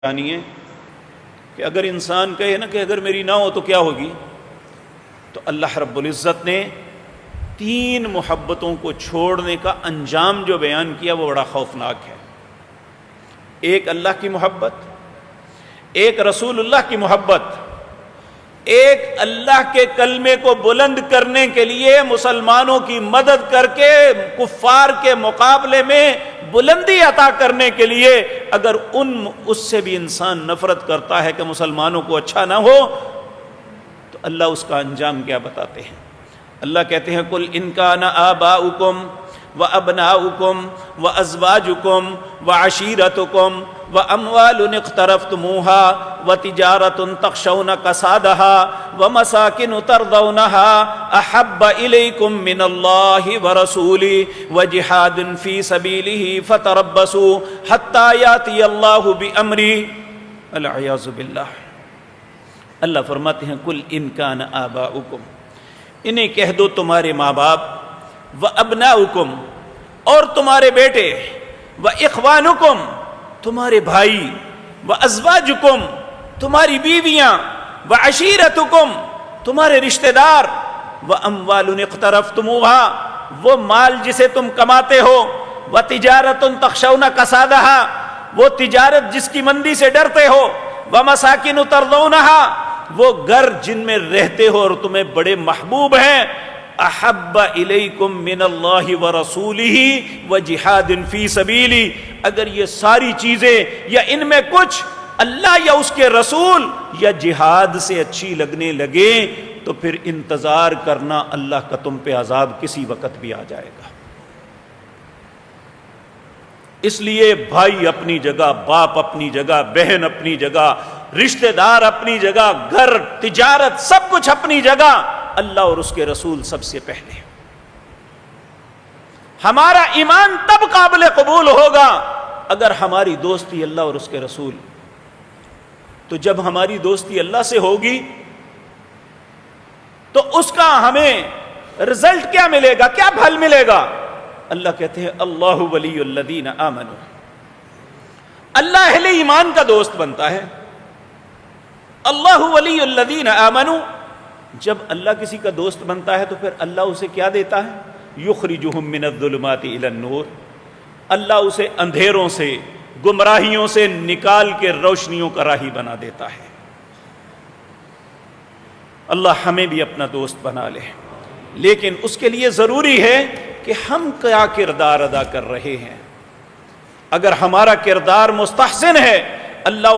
جانیے کہ اگر انسان کہے نا کہ اگر میری نہ ہو تو کیا ہوگی، تو اللہ رب العزت نے تین محبتوں کو چھوڑنے کا انجام جو بیان کیا وہ بڑا خوفناک ہے۔ ایک اللہ کی محبت، ایک رسول اللہ کی محبت، ایک اللہ کے کلمے کو بلند کرنے کے لیے مسلمانوں کی مدد کر کے کفار کے مقابلے میں بلندی عطا کرنے کے لیے اگر اس سے بھی انسان نفرت کرتا ہے کہ مسلمانوں کو اچھا نہ ہو، تو اللہ اس کا انجام کیا بتاتے ہیں؟ اللہ کہتے ہیں قُلْ إِنْ كَانَ آبَاؤُكُمْ وَأَبْنَاؤُكُمْ وَأَزْوَاجُكُمْ وَعَشِيرَتُكُمْ وَأَمْوَالٌ اقْتَرَفْتُمُوهَا وَتِجَارَةٌ تَخْشَوْنَ كَسَادَهَا وَمَسَاكِنُ تَرْضَوْنَهَا أَحَبَّ إِلَيْكُم مِّنَ اللَّهِ وَرَسُولِهِ وَجِهَادٍ فِي سَبِيلِهِ فَتَرَبَّصُوا حَتَّى يَأْتِيَ اللَّهُ بِأَمْرِهِ وَالْعِيَاذُ بِاللَّهِ۔ اللہ فرماتے ہیں قُلْ إِنْ كَانَ آبَاؤُكُمْ، انہیں کہہ دو تمہارے ماں باپ، وَأَبْنَاؤُكُمْ اور تمہارے بیٹے، وَإِخْوَانُكُمْ تمہارے بھائی، وَأَزْوَاجُكُمْ تمہاری بیویاں، وَعَشِيرَتُكُمْ تمہارے رشتہ دار، وَأَمْوَالٌ اقْتَرَفْتُمُوهَا وہ مال جسے تم کماتے ہو، وَتِجَارَةٌ تَخْشَوْنَ كَسَادَهَا وہ تجارت جس کی مندی سے ڈرتے ہو، وَمَسَاكِنُ تَرْضَوْنَهَا وہ گھر جن میں رہتے ہو اور تمہیں بڑے محبوب ہیں، احب الیکم من اللہ ورسولہ وجہاد فی سبیلی، اگر یہ ساری چیزیں یا ان میں کچھ اللہ یا اس کے رسول یا جہاد سے اچھی لگنے لگے تو پھر انتظار کرنا، اللہ کا تم پہ عذاب کسی وقت بھی آ جائے گا۔ اس لیے بھائی اپنی جگہ، باپ اپنی جگہ، بہن اپنی جگہ، رشتہ دار اپنی جگہ، گھر، تجارت، سب کچھ اپنی جگہ، اللہ اور اس کے رسول سب سے پہلے۔ ہمارا ایمان تب قابل قبول ہوگا اگر ہماری دوستی اللہ اور اس کے رسول، تو جب ہماری دوستی اللہ سے ہوگی تو اس کا ہمیں رزلٹ کیا ملے گا، کیا پھل ملے گا؟ اللہ کہتے ہیں اللہ ولی الذین آمنوا، اللہ اہل ایمان کا دوست بنتا ہے۔ اللہ ولی الذین آمنوا، جب اللہ کسی کا دوست بنتا ہے تو پھر اللہ اسے کیا دیتا ہے؟ یخرجہم من الظلمات الی النور، اللہ اسے اندھیروں سے، گمراہیوں سے نکال کے روشنیوں کا راہی بنا دیتا ہے۔ اللہ ہمیں بھی اپنا دوست بنا لے، لیکن اس کے لیے ضروری ہے کہ ہم کیا کردار ادا کر رہے ہیں۔ اگر ہمارا کردار مستحسن ہے، اللہ